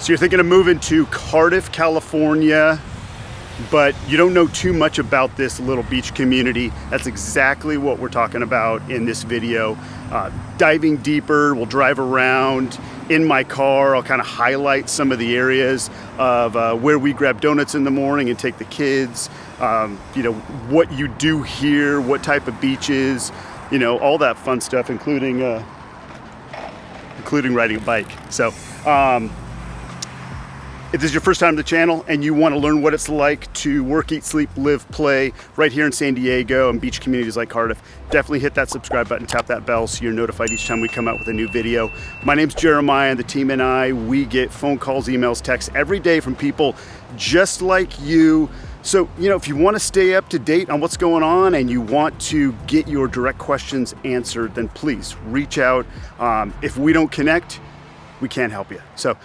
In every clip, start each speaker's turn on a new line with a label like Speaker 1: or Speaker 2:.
Speaker 1: So you're thinking of moving to Cardiff, California, but you don't know too much about this little beach community. That's exactly what we're talking about in this video. Diving deeper, we'll drive around in my car. I'll kind of highlight some of the areas of where we grab donuts in the morning and take the kids. What you do here, what type of beaches, all that fun stuff, including riding a bike. So if this is your first time to the channel and you want to learn what it's like to work, eat, sleep, live, play right here in San Diego and beach communities like Cardiff, definitely hit that subscribe button, tap that bell so you're notified each time we come out with a new video. My name's Jeremiah, and the team and I, we get phone calls, emails, texts every day from people just like you. So, if you want to stay up to date on what's going on and you want to get your direct questions answered, then please reach out. If we don't connect, we can't help you. So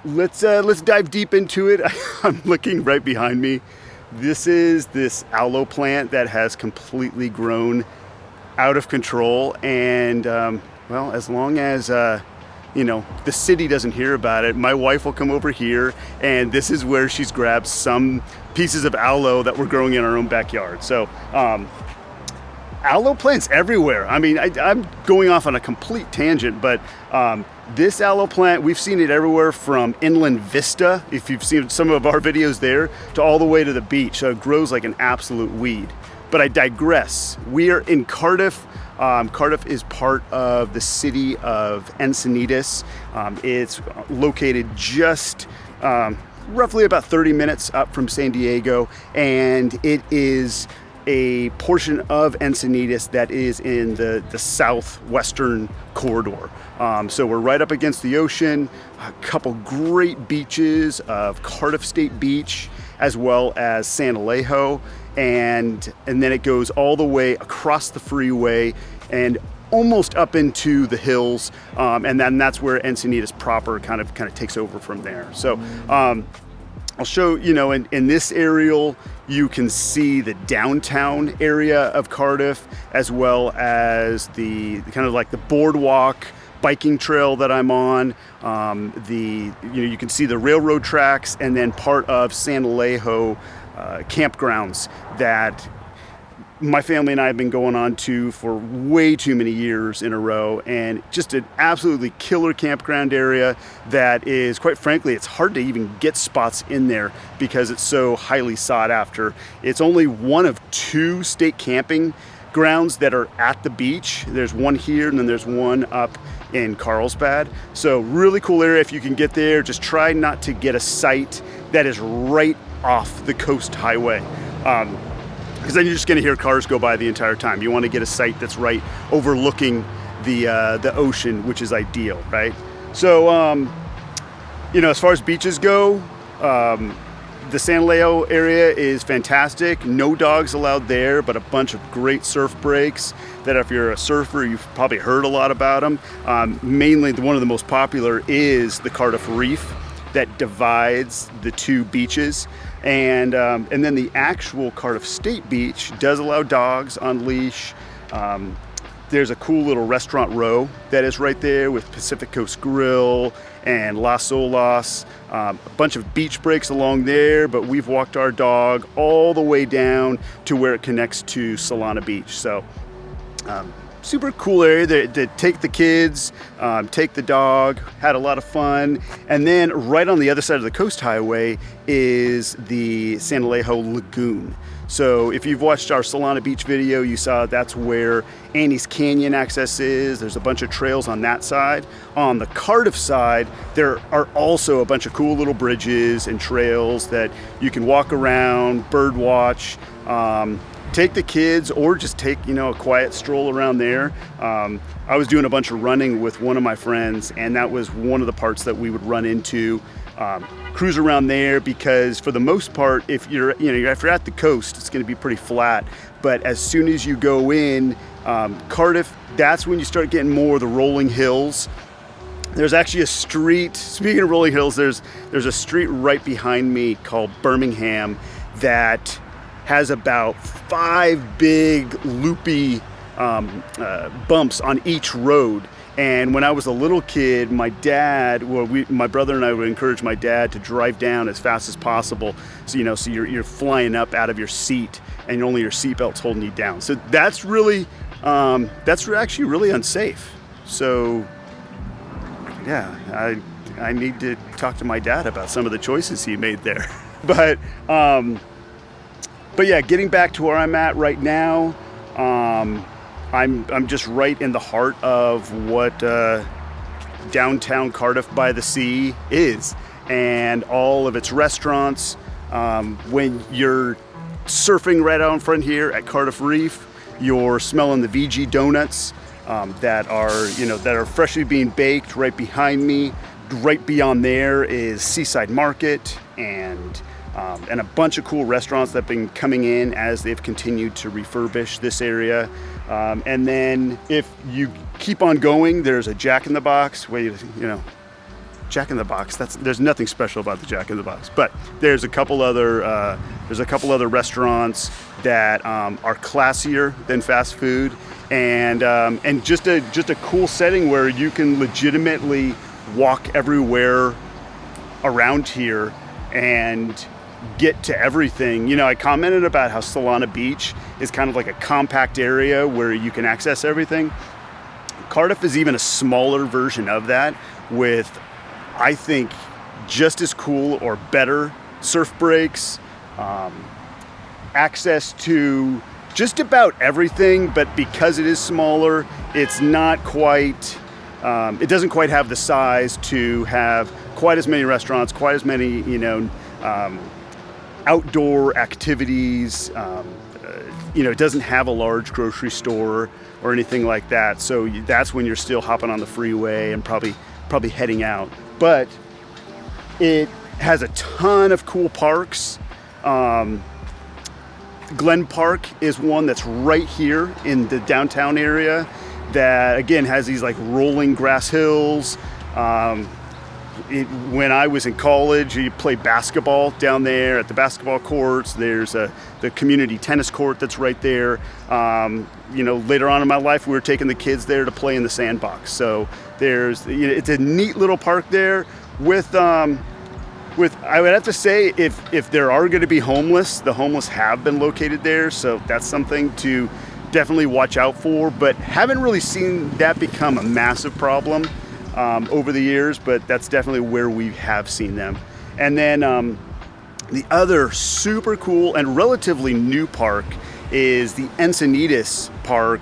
Speaker 1: let's dive deep into it. I'm looking right behind me. This is this aloe plant that has completely grown out of control. And well, as long as the city doesn't hear about it, my wife will come over here, and this is where she's grabbed some pieces of aloe that we're growing in our own backyard. So aloe plants everywhere. I mean, I'm going off on a complete tangent, but this aloe plant, we've seen it everywhere from Inland Vista, if you've seen some of our videos there, to all the way to the beach. So it grows like an absolute weed. But I digress. We are in Cardiff. Cardiff is part of the city of Encinitas. It's located just roughly about 30 minutes up from San Diego, and it is a portion of Encinitas that is in the southwestern corridor. So we're right up against the ocean, a couple great beaches of Cardiff State Beach, as well as San Alejo, and then it goes all the way across the freeway and almost up into the hills, and then that's where Encinitas proper kind of takes over from there. So I'll show, in this aerial, you can see the downtown area of Cardiff, as well as the kind of like the boardwalk biking trail that I'm on. You can see the railroad tracks, and then part of San Alejo campgrounds that my family and I have been going on to for way too many years in a row, and just an absolutely killer campground area that is, quite frankly, it's hard to even get spots in there because it's so highly sought after. It's only one of two state camping grounds that are at the beach. There's one here, and then there's one up in Carlsbad. So really cool area if you can get there. Just try not to get a site that is right off the coast highway, because then you're just going to hear cars go by the entire time. You want to get a site that's right overlooking the ocean, which is ideal, right? So, as far as beaches go, the San Leo area is fantastic. No dogs allowed there, but a bunch of great surf breaks that if you're a surfer, you've probably heard a lot about them. Mainly, one of the most popular is the Cardiff Reef that divides the two beaches. And then the actual Cardiff State Beach does allow dogs on leash. There's a cool little restaurant row that is right there with Pacific Coast Grill and Las Olas. A bunch of beach breaks along there, but we've walked our dog all the way down to where it connects to Solana Beach. So super cool area to take the kids, take the dog, had a lot of fun. And then right on the other side of the coast highway is the San Alejo Lagoon. So if you've watched our Solana Beach video, you saw that's where Annie's Canyon access is. There's a bunch of trails on that side. On the Cardiff side, there are also a bunch of cool little bridges and trails that you can walk around, bird watch, take the kids, or just take a quiet stroll around there. I was doing a bunch of running with one of my friends, and that was one of the parts that we would run into, cruise around there, because for the most part, if you're at the coast, it's going to be pretty flat. But as soon as you go in Cardiff, that's when you start getting more of the rolling hills. There's actually a street, speaking of rolling hills, there's a street right behind me called Birmingham that has about 5 big loopy bumps on each road, And when I was a little kid, my brother and I would encourage my dad to drive down as fast as possible. So, so you're flying up out of your seat and only your seatbelt's holding you down. So that's really, that's actually really unsafe. So yeah, I need to talk to my dad about some of the choices he made there. But yeah, getting back to where I'm at right now, I'm just right in the heart of what downtown Cardiff-by-the-Sea is, and all of its restaurants. When you're surfing right out in front here at Cardiff Reef, you're smelling the VG donuts that are freshly being baked right behind me. Right beyond there is Seaside Market and a bunch of cool restaurants that have been coming in as they've continued to refurbish this area. And then if you keep on going, there's a Jack in the Box. Jack in the Box. There's nothing special about the Jack in the Box, but there's a couple other restaurants that are classier than fast food, and just a cool setting where you can legitimately walk everywhere around here and get to everything. I commented about how Solana Beach is kind of like a compact area where you can access everything. Cardiff is even a smaller version of that, with, I think, just as cool or better surf breaks, access to just about everything, but because it is smaller, it's not quite, it doesn't quite have the size to have quite as many restaurants, quite as many, outdoor activities. It doesn't have a large grocery store or anything like that. So that's when you're still hopping on the freeway and probably heading out. But it has a ton of cool parks. Glen Park is one that's right here in the downtown area that, again, has these like rolling grass hills. When I was in college, you play basketball down there at the basketball courts. There's the community tennis court that's right there. Later on in my life, we were taking the kids there to play in the sandbox. So it's a neat little park there with I would have to say, if there are going to be homeless, the homeless have been located there. So that's something to definitely watch out for, but haven't really seen that become a massive problem over the years, but that's definitely where we have seen them. And then the other super cool and relatively new park is the Encinitas Park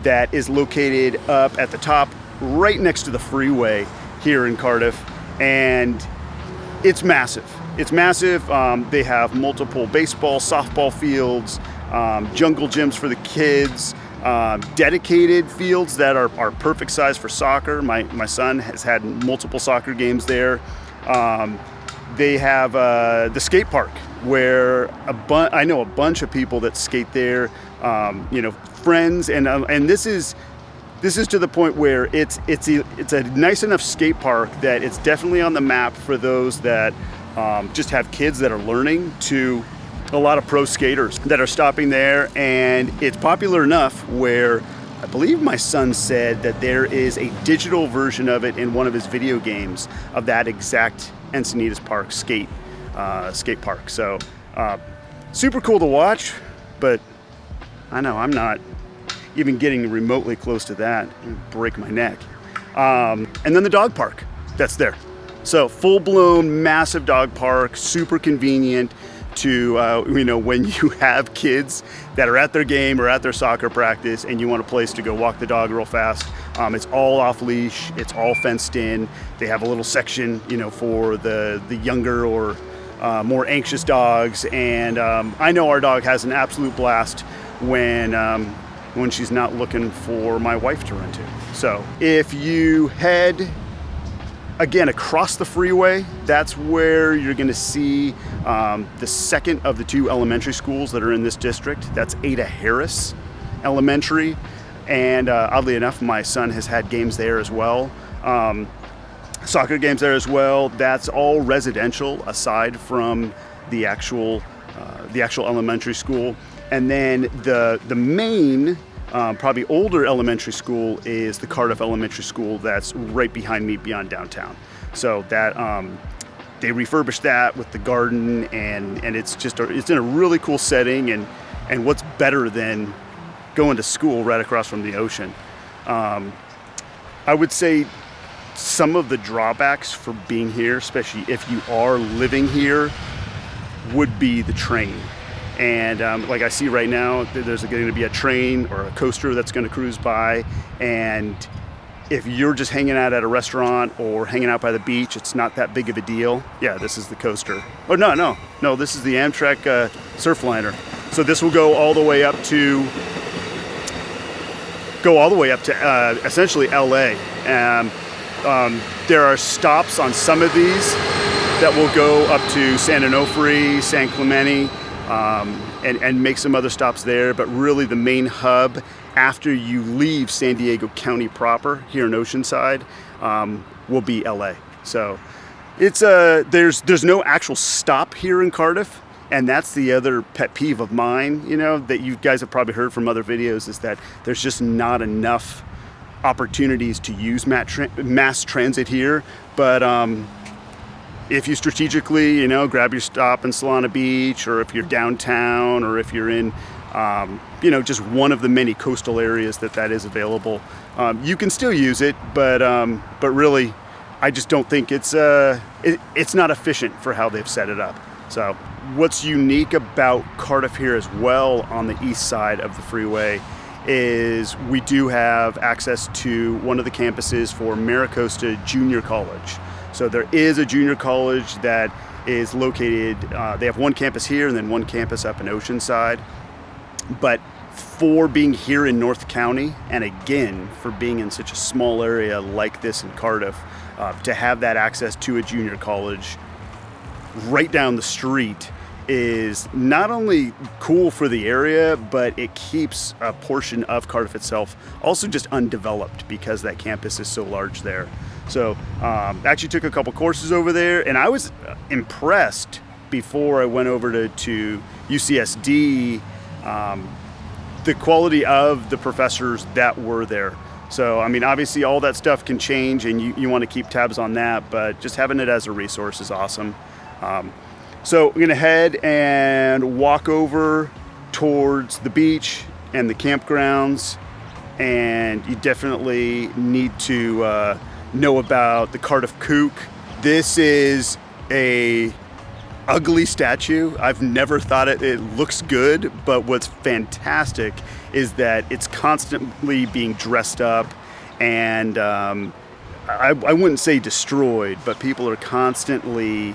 Speaker 1: that is located up at the top right next to the freeway here in Cardiff, and it's massive. It's massive. They have multiple baseball, softball fields, jungle gyms for the kids, dedicated fields that are perfect size for soccer. My son has had multiple soccer games there. They have the skate park where I know a bunch of people that skate there, friends, and this is to the point where it's a nice enough skate park that it's definitely on the map for those that just have kids that are learning, to a lot of pro skaters that are stopping there. And it's popular enough where I believe my son said that there is a digital version of it in one of his video games of that exact Encinitas Park skate park. So super cool to watch, but I know I'm not even getting remotely close to that. I'd break my neck. And then the dog park that's there. So full-blown massive dog park, super convenient to, when you have kids that are at their game or at their soccer practice and you want a place to go walk the dog real fast. It's all off leash, it's all fenced in. They have a little section, for the younger or more anxious dogs. And I know our dog has an absolute blast when she's not looking for my wife to run to. So if you head again across the freeway, that's where you're going to see the second of the two elementary schools that are in this district. That's Ada Harris Elementary, and oddly enough, my son has had games there as well, soccer games there as well. That's all residential aside from the actual elementary school. And then the main probably older elementary school is the Cardiff Elementary School that's right behind me beyond downtown. So that they refurbished that with the garden, and it's just it's in a really cool setting, and what's better than going to school right across from the ocean. I would say some of the drawbacks for being here, especially if you are living here, would be the train. And like I see right now, there's going to be a train or a coaster that's going to cruise by, and if you're just hanging out at a restaurant or hanging out by the beach, it's not that big of a deal. Yeah, this is the coaster. Oh, no, this is the Amtrak Surfliner. So this will go all the way up to essentially LA. There are stops on some of these that will go up to San Onofre, San Clemente, and make some other stops there. But really the main hub after you leave San Diego County proper here in Oceanside will be LA. So it's there's no actual stop here in Cardiff. And that's the other pet peeve of mine, that you guys have probably heard from other videos, is that there's just not enough opportunities to use mass transit here. But if you strategically, grab your stop in Solana Beach, or if you're downtown, or if you're in, just one of the many coastal areas that is available, you can still use it. But really, I just don't think it's not efficient for how they've set it up. So what's unique about Cardiff here as well on the east side of the freeway is we do have access to one of the campuses for Maricosta Junior College. So there is a junior college that is located, they have one campus here and then one campus up in Oceanside. But for being here in North County, and again, for being in such a small area like this in Cardiff, to have that access to a junior college right down the street is not only cool for the area, but it keeps a portion of Cardiff itself also just undeveloped because that campus is so large there. So actually took a couple courses over there, and I was impressed before I went over to UCSD, the quality of the professors that were there. So, I mean, obviously all that stuff can change, and you want to keep tabs on that, but just having it as a resource is awesome. So we're gonna head and walk over towards the beach and the campgrounds, and you definitely need to know about the Cardiff Kook. This is a ugly statue. I've never thought it looks good, but what's fantastic is that it's constantly being dressed up, and I wouldn't say destroyed, but people are constantly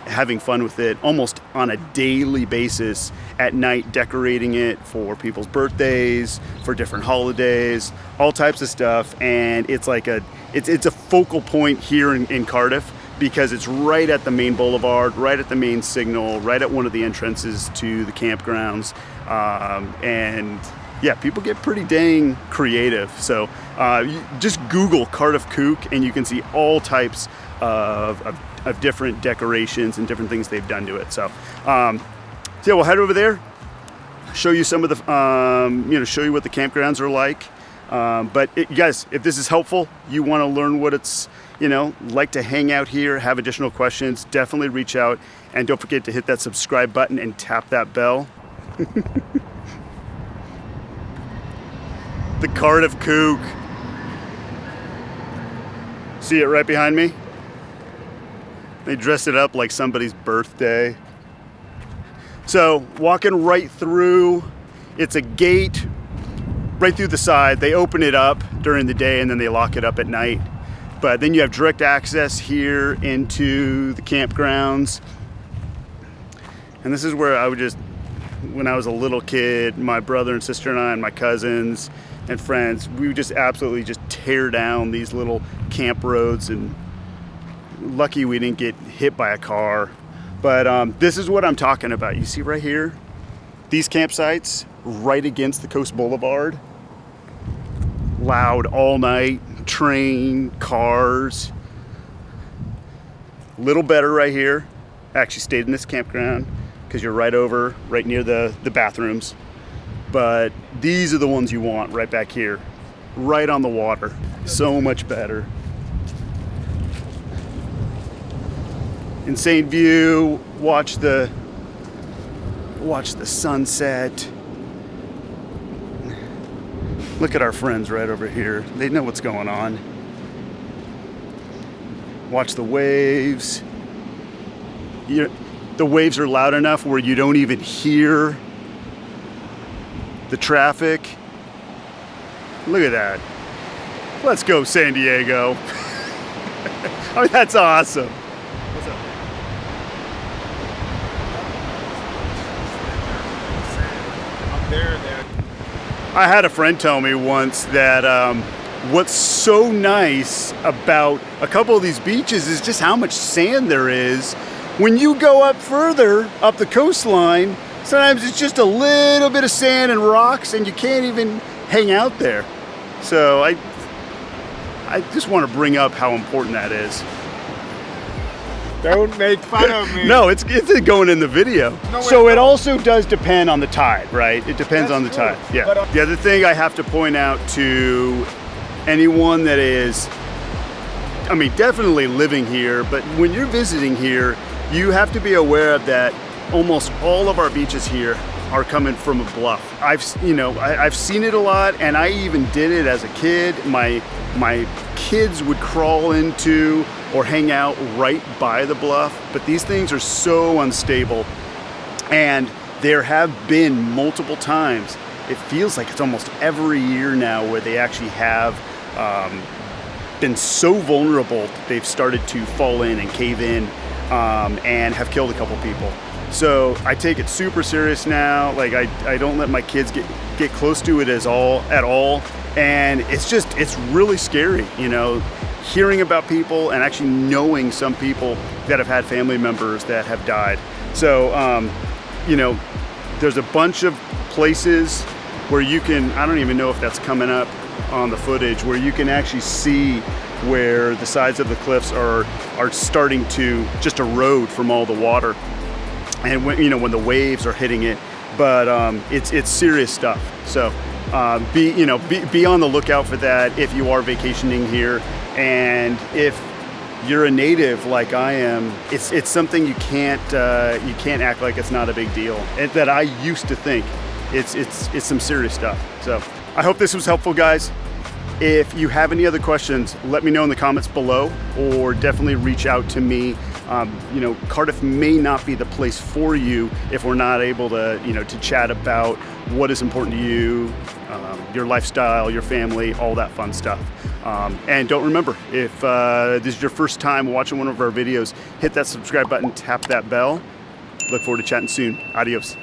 Speaker 1: having fun with it almost on a daily basis at night, decorating it for people's birthdays, for different holidays, all types of stuff. And it's like it's a focal point here in Cardiff, because it's right at the main boulevard, right at the main signal, right at one of the entrances to the campgrounds. And yeah, people get pretty dang creative. So you just Google Cardiff Kook and you can see all types of different decorations and different things they've done to it. So yeah, we'll head over there, show you some of the, show you what the campgrounds are like. But you guys, if this is helpful, you want to learn what it's, like to hang out here, have additional questions, definitely reach out, and don't forget to hit that subscribe button and tap that bell. The Cardiff Kook. See it right behind me? They dressed it up like somebody's birthday. So walking right through, it's a gate right through the side. They open it up during the day and then they lock it up at night. But then you have direct access here into the campgrounds. And this is where I would just, when I was a little kid, my brother and sister and I and my cousins and friends, we would just absolutely just tear down these little camp roads, and lucky we didn't get hit by a car. But this is what I'm talking about. You see right here, these campsites right against the Coast Boulevard. Loud all night, train, cars. Little better right here. I actually stayed in this campground because you're right near the bathrooms. but these are the ones you want right back here, right on the water. So much better. Insane view. Watch the sunset. Look at our friends right over here. They know what's going on. Watch the waves. The waves are loud enough where you don't even hear the traffic. Look at that. Let's go, San Diego. I mean, that's awesome. What's up? Up there. I had a friend tell me once that what's so nice about a couple of these beaches is just how much sand there is. When you go up further, up the coastline, sometimes it's just a little bit of sand and rocks and you can't even hang out there. So I just want to bring up how important that is.
Speaker 2: Don't make fun of me.
Speaker 1: No, it's going in the video.
Speaker 2: No,
Speaker 1: so it also does depend on the tide, right? It depends on the tide. Yeah.
Speaker 2: But,
Speaker 1: the other thing I have to point out to anyone that is, I mean, definitely living here, but when you're visiting here, you have to be aware of that almost all of our beaches here are coming from a bluff. I've seen it a lot, and I even did it as a kid. My kids would crawl into or hang out right by the bluff, but these things are so unstable. And there have been multiple times, it feels like it's almost every year now, where they actually have been so vulnerable that they've started to fall in and cave in and have killed a couple people. So I take it super serious now. Like I don't let my kids get close to it at all. And it's really scary, hearing about people and actually knowing some people that have had family members that have died. So, there's a bunch of places where you can, I don't even know if that's coming up on the footage, where you can actually see where the sides of the cliffs are starting to just erode from all the water. And when the waves are hitting it, but it's serious stuff. So be on the lookout for that if you are vacationing here, and if you're a native like I am, it's something you can't act like it's not a big deal. That I used to think it's some serious stuff. So I hope this was helpful, guys. If you have any other questions, let me know in the comments below, or definitely reach out to me. Cardiff may not be the place for you if we're not able to, to chat about what is important to you, your lifestyle, your family, all that fun stuff. And remember, if this is your first time watching one of our videos, hit that subscribe button, tap that bell. Look forward to chatting soon. Adios.